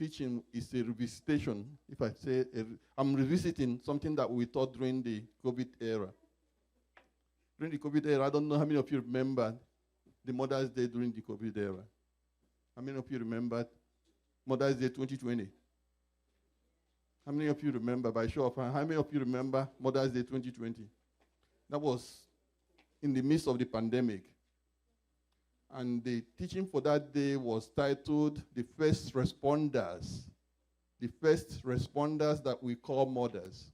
teaching is a revisitation. If I say, I'm revisiting something that we taught during the COVID era. During the COVID era, I don't know how many of you remember the Mother's Day during the COVID era. How many of you remember Mother's Day 2020? How many of you remember, by show of hands, how many of you remember Mother's Day 2020? That was in the midst of the pandemic. And the teaching for that day was titled, The First Responders. The first responders that we call mothers.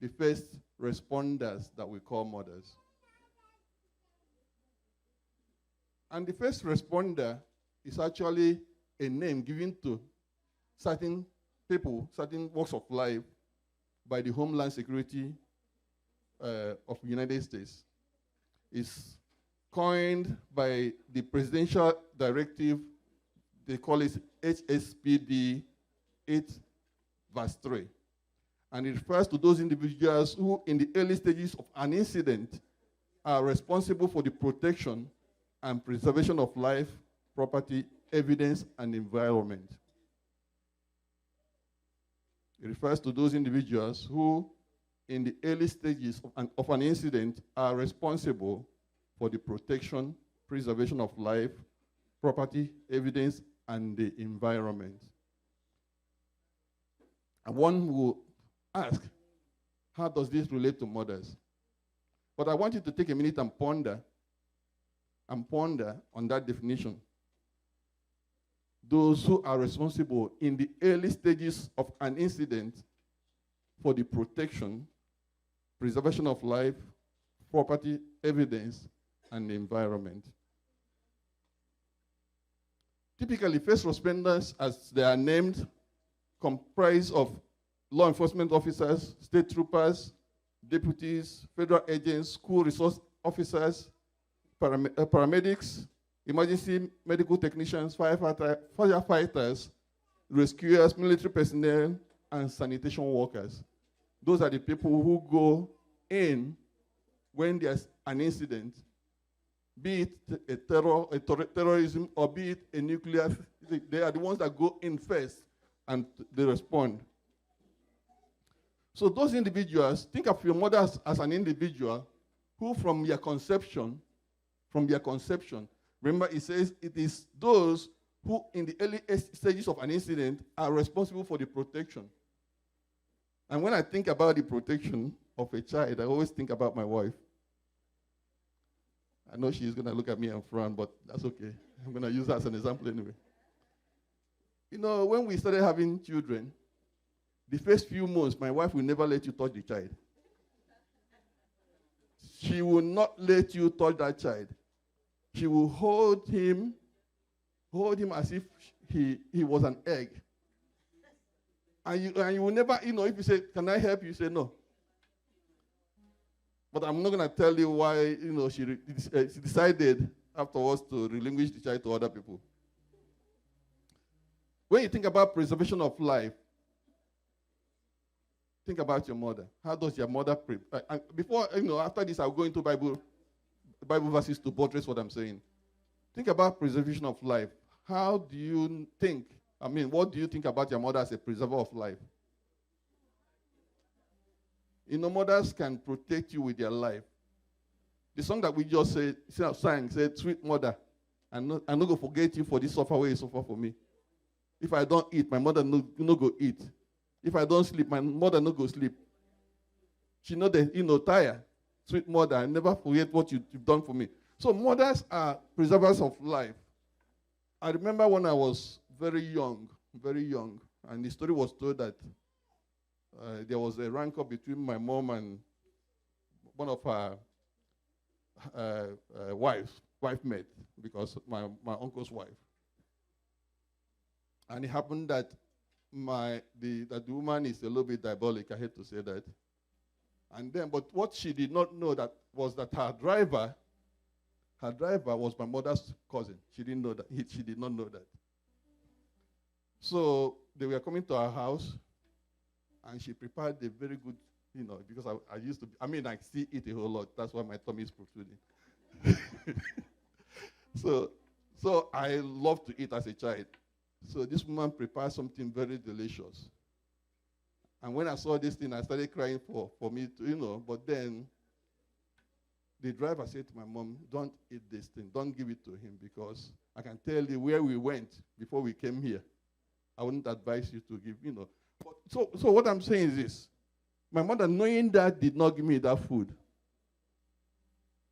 The first responders that we call mothers. And the first responder is actually a name given to certain people, certain walks of life by the Homeland Security of the United States. It's coined by the presidential directive, they call it HSPD 8 verse 3. And it refers to those individuals who, in the early stages of an incident, are responsible for the protection and preservation of life, property, evidence, and environment. It refers to those individuals who, in the early stages of an incident, are responsible for the protection, preservation of life, property, evidence, and the environment. And one will ask, how does this relate to mothers? But I want you to take a minute and ponder on that definition. Those who are responsible in the early stages of an incident for the protection, preservation of life, property, evidence, and the environment. Typically, first responders, as they are named, comprise of law enforcement officers, state troopers, deputies, federal agents, school resource officers, paramedics, emergency medical technicians, firefighters, rescuers, military personnel, and sanitation workers. Those are the people who go in when there's an incident, be it terrorism, or be it a nuclear. They are the ones that go in first and they respond. So those individuals, think of your mother as an individual who from their conception, remember it says it is those who in the early stages of an incident are responsible for the protection. And when I think about the protection of a child, I always think about my wife. I know she's going to look at me and frown, but that's okay. I'm going to use that as an example anyway. You know, when we started having children, the first few months, my wife will never let you touch the child. She will not let you touch that child. She will hold him as if he was an egg. And you will never, if you say, can I help you? You say no. But I'm not going to tell you why, she decided afterwards to relinquish the child to other people. When you think about preservation of life, think about your mother. How does your mother after this, I'll go into Bible verses to buttress what I'm saying. Think about preservation of life. How do you think, what do you think about your mother as a preserver of life? Mothers can protect you with their life. The song that we just sang said, "Sweet mother, I'm not going to forget you for this suffer way you suffer for me. If I don't eat, my mother no go eat. If I don't sleep, my mother no go sleep. She know that, tired. Sweet mother, I never forget what you've done for me." So mothers are preservers of life. I remember when I was very young, and the story was told that there was a rancor between my mom and one of her wife mate, because my uncle's wife. And it happened that the woman is a little bit diabolic, I hate to say that. And then, but what she did not know was that her driver was my mother's cousin. She didn't know that. She did not know that. So they were coming to our house, and she prepared a very good, because I used to, I still eat a whole lot. That's why my tummy is protruding. So I loved to eat as a child. So this woman prepared something very delicious. And when I saw this thing, I started crying for me to. But then the driver said to my mom, don't eat this thing. Don't give it to him, because I can tell you where we went before we came here. I wouldn't advise you to give. But so what I'm saying is this. My mother, knowing that, did not give me that food.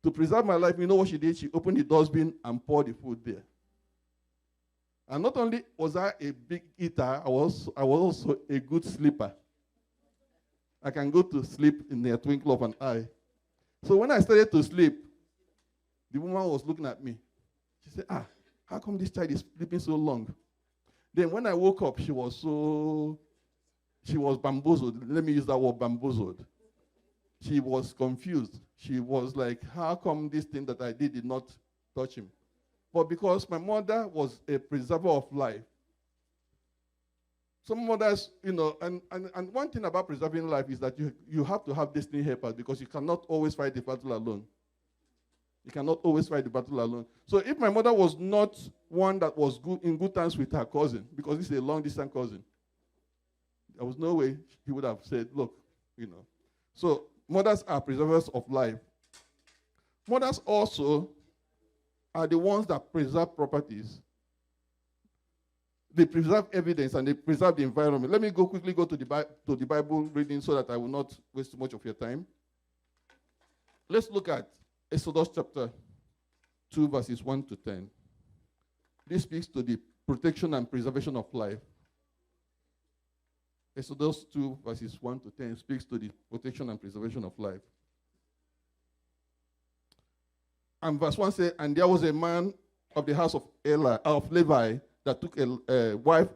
To preserve my life, you know what she did? She opened the dustbin and poured the food there. And not only was I a big eater, I was also a good sleeper. I can go to sleep in the twinkle of an eye. So when I started to sleep, the woman was looking at me. She said, how come this child is sleeping so long? Then when I woke up, she was bamboozled. Let me use that word, bamboozled. She was confused. She was like, how come this thing that I did not touch him? But because my mother was a preserver of life. Some mothers, and one thing about preserving life is that you have to have destiny helpers, because you cannot always fight the battle alone. You cannot always fight the battle alone. So if my mother was not one that was in good terms with her cousin, because this is a long-distance cousin, there was no way he would have said, look, So mothers are preservers of life. Mothers also are the ones that preserve properties. They preserve evidence and they preserve the environment. Let me quickly go to the Bible reading so that I will not waste too much of your time. Let's look at Exodus chapter 2, verses 1 to 10. This speaks to the protection and preservation of life. Exodus 2, verses 1 to 10 speaks to the protection and preservation of life. And verse 1 says, and there was a man of the house of Levi that took a wife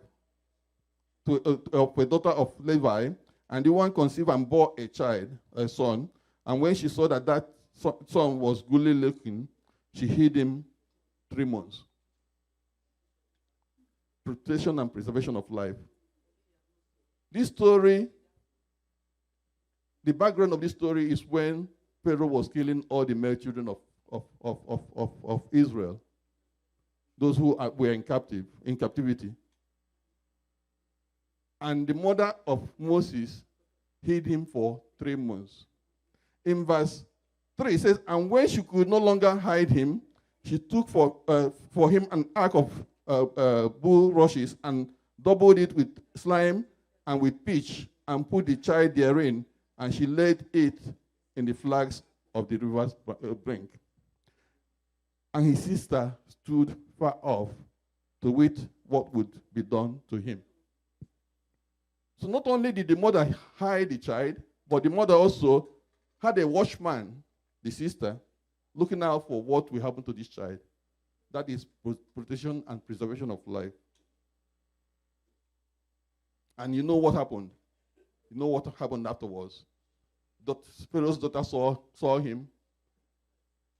of a daughter of Levi, and the one conceived and bore a son. And when she saw that son was goodly looking, she hid him 3 months. Protection and preservation of life. This story, the background of this story is when Pharaoh was killing all the male children of Israel, those who were in captivity. And the mother of Moses hid him for 3 months. In verse 3, it says, and when she could no longer hide him, she took for him an ark of bulrushes and doubled it with slime and with pitch, and put the child therein, and she laid it in the flags of the river's brink. And his sister stood far off to wait what would be done to him. So not only did the mother hide the child, but the mother also had a watchman, the sister, looking out for what will happen to this child. That is protection and preservation of life. And you know what happened? You know what happened afterwards? Pharaoh's daughter saw him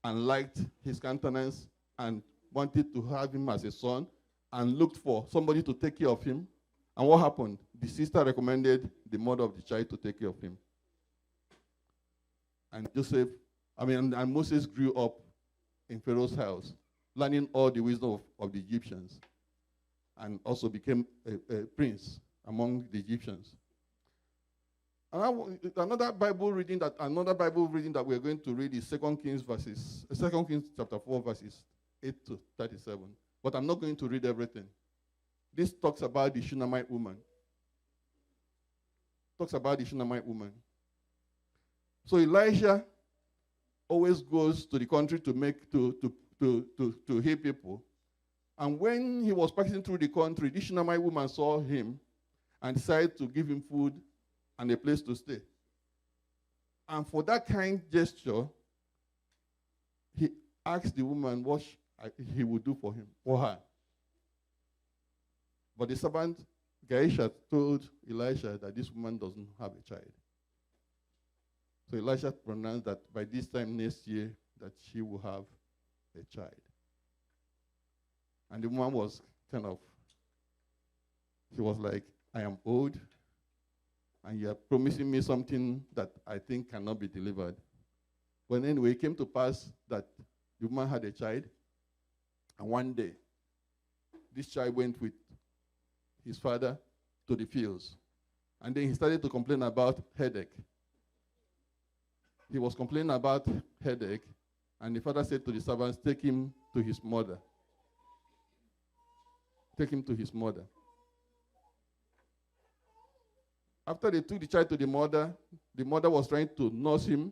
and liked his countenance and wanted to have him as a son and looked for somebody to take care of him. And what happened? The sister recommended the mother of the child to take care of him. And and Moses grew up in Pharaoh's house, learning all the wisdom of the Egyptians, and also became a prince among the Egyptians. And another Bible reading that we're going to read is 2 Kings chapter 4, verses 8 to 37. But I'm not going to read everything. This talks about the Shunammite woman. So Elisha always goes to the country to heal people. And when he was passing through the country, this Shunammite woman saw him and decided to give him food and a place to stay. And for that kind gesture, he asked the woman what he would do for her. But the servant, Gehazi, told Elisha that this woman doesn't have a child. So Elisha pronounced that by this time next year that she will have a child. And the woman was she was like, I am old, and you are promising me something that I think cannot be delivered. But anyway, it came to pass that the woman had a child, and one day, this child went with his father to the fields. And then he started to complain about headache. He was complaining about headache, and the father said to the servants, take him to his mother. Take him to his mother. After they took the child to the mother was trying to nurse him.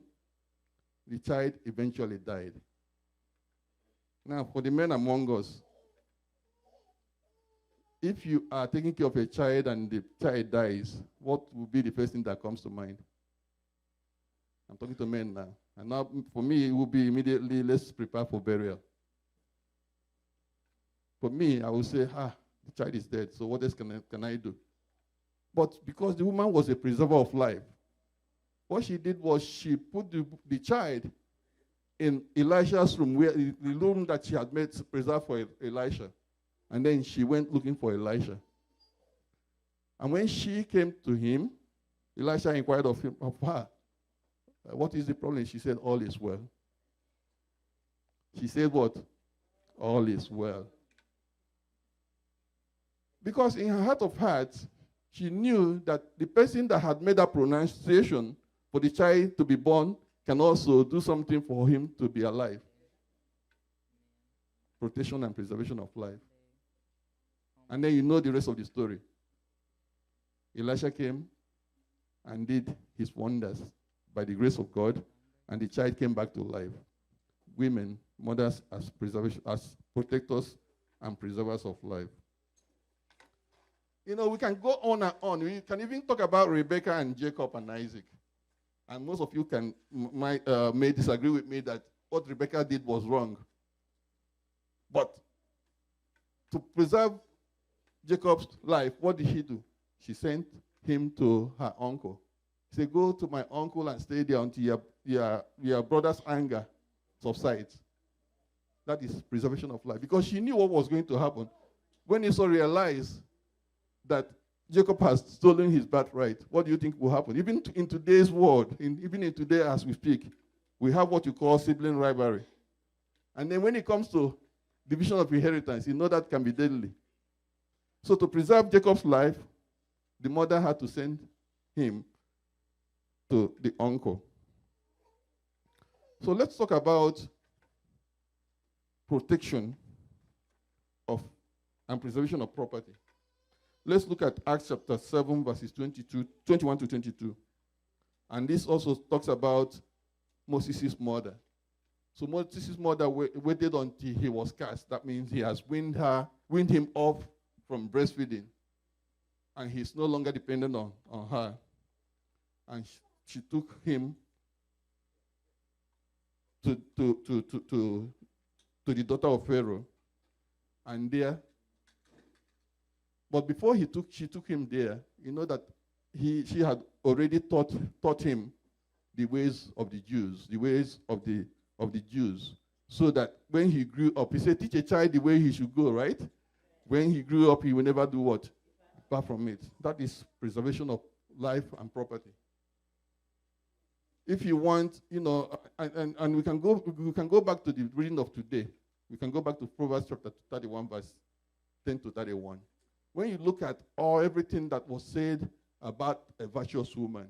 The child eventually died. Now, for the men among us, if you are taking care of a child and the child dies, what will be the first thing that comes to mind? I'm talking to men now. And now, for me, it will be immediately, let's prepare for burial. For me, I will say, the child is dead, so what else can I do? But because the woman was a preserver of life, what she did was she put the child in Elisha's room, the room that she had made preserved for Elisha. And then she went looking for Elisha. And when she came to him, Elisha inquired of her, what is the problem? She said, all is well. She said what? All is well. Because in her heart of hearts, she knew that the person that had made that pronunciation for the child to be born can also do something for him to be alive. Protection and preservation of life. And then you know the rest of the story. Elisha came and did his wonders by the grace of God, and the child came back to life. Women, mothers as protectors and preservers of life. You know, we can go on and on. We can even talk about Rebekah and Jacob and Isaac. And most of you may disagree with me that what Rebekah did was wrong. But to preserve Jacob's life, what did she do? She sent him to her uncle. She said, go to my uncle and stay there until your brother's anger subsides. That is preservation of life. Because she knew what was going to happen. When Esau realized that Jacob has stolen his birthright, what do you think will happen? Even in today's world, even in today as we speak, we have what you call sibling rivalry. And then when it comes to division of inheritance, you know that can be deadly. So to preserve Jacob's life, the mother had to send him to the uncle. So let's talk about protection of and preservation of property. Let's look at Acts chapter 7, verses 21 to 22. And this also talks about Moses' mother. So Moses' mother waited until he was cast. That means he has weaned him off from breastfeeding. And he's no longer dependent on her. And she took him to the daughter of Pharaoh. And there, but before she took him there, you know that she had already taught him the ways of the Jews, the ways of the Jews, so that when he grew up, he said, teach a child the way he should go, right? When he grew up, he will never do what? Depart from it. That is preservation of life and property. If you want, you know, and we can go back to the reading of today. We can go back to Proverbs chapter 31, verse 10 to 31. When you look at everything that was said about a virtuous woman,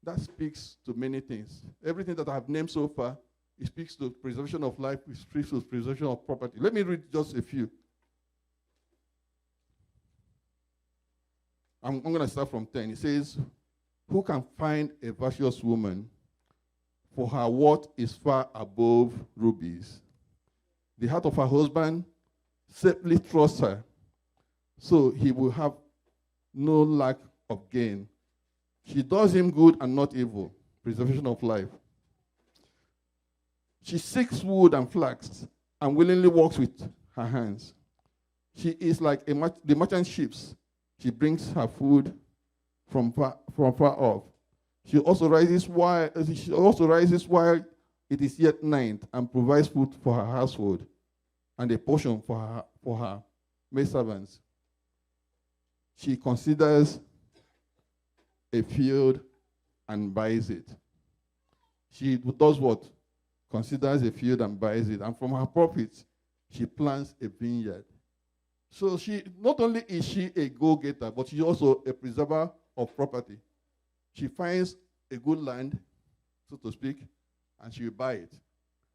that speaks to many things. Everything that I have named so far, it speaks to preservation of life, it speaks to preservation of property. Let me read just a few. I'm going to start from 10. It says, who can find a virtuous woman? For her worth is far above rubies. The heart of her husband safely trusts her, so he will have no lack of gain. She does him good and not evil. Preservation of life. She seeks wood and flax and willingly works with her hands. She is like the merchant ships. She brings her food from far off. She also rises while it is yet night and provides food for her household and a portion for her maidservants. She considers a field and buys it. She does what? Considers a field and buys it. And from her profits, she plants a vineyard. So not only is she a go-getter, but she's also a preserver of property. She finds a good land, so to speak, and she will buy it.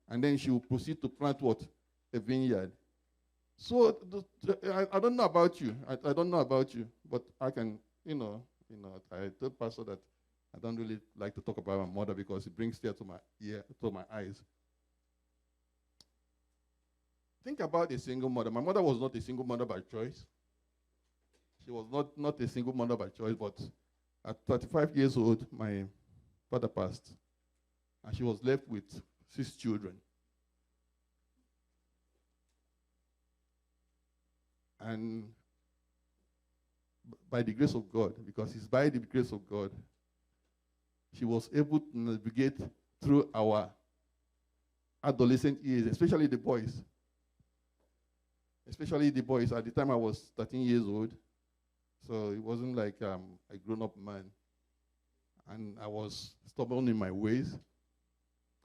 And then she will proceed to plant what? A vineyard. So I don't know about you. I don't know about you, but I can, I told Pastor that I don't really like to talk about my mother because it brings tears to my eyes. Think about a single mother. My mother was not a single mother by choice. She was not a single mother by choice, but at 35 years old, my father passed, and she was left with 6 children. And by the grace of God, because it's by the grace of God, she was able to navigate through our adolescent years, especially the boys. Especially the boys. At the time, I was 13 years old, so it wasn't like a grown-up man. And I was stubborn in my ways.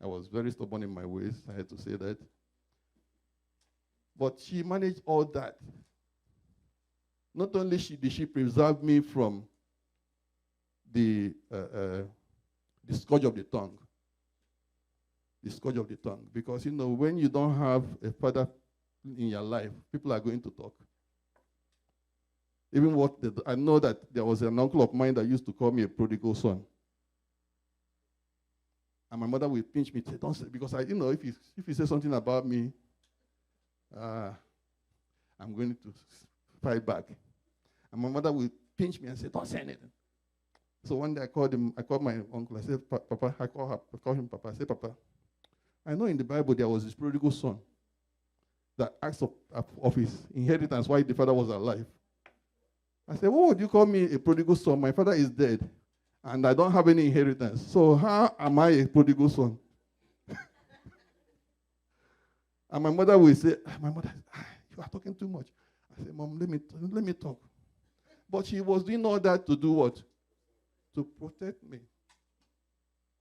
I was very stubborn in my ways, I had to say that. But she managed all that. Not only did she preserve me from the scourge of the tongue. The scourge of the tongue. Because, when you don't have a father in your life, people are going to talk. Even I know that there was an uncle of mine that used to call me a prodigal son. And my mother would pinch me, say, don't say, because if you say something about me, I'm going to fight back. And my mother would pinch me and say, don't say anything. So one day I called my uncle. I said, Papa, I called him Papa. I said, Papa, I know in the Bible there was this prodigal son that asked of his inheritance while the father was alive. I said, what would you call me a prodigal son? My father is dead, and I don't have any inheritance. So how am I a prodigal son? And my mother will say, you are talking too much. I said, Mom, let me talk. But she was doing all that to do what? To protect me.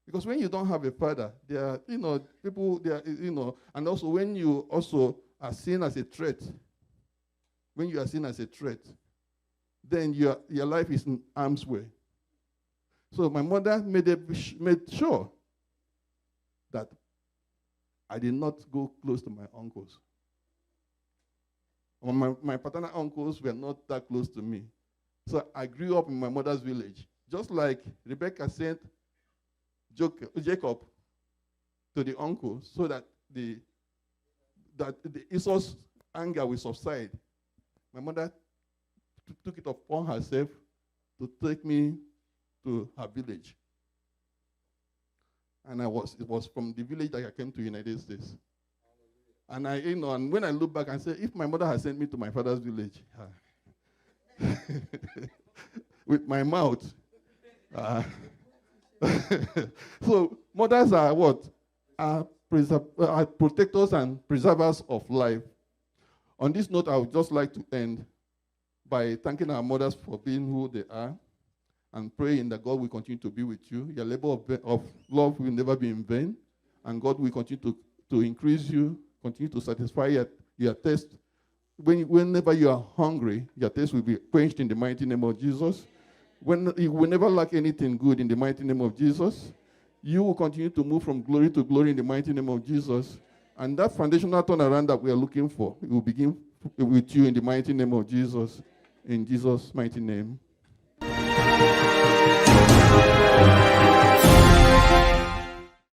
Because when you don't have a father, there are, people, and also when you also are seen as a threat, then your life is in harm's way. So my mother made sure that I did not go close to my uncles. My paternal uncles were not that close to me. So I grew up in my mother's village. Just like Rebecca sent Jacob to the uncle so that the Esau's anger will subside. My mother took it upon herself to take me to her village. And it was from the village that I came to the United States. And and when I look back and say, if my mother had sent me to my father's village, with my mouth. So mothers are what? Are protectors and preservers of life. On this note, I would just like to end by thanking our mothers for being who they are and praying that God will continue to be with you. Your labor of love will never be in vain, and God will continue to increase you, continue to satisfy your thirst. Whenever you are hungry, your thirst will be quenched in the mighty name of Jesus. You will never lack anything good in the mighty name of Jesus. You will continue to move from glory to glory in the mighty name of Jesus. And that foundational turnaround that we are looking for, it will begin with you in the mighty name of Jesus. In Jesus' mighty name.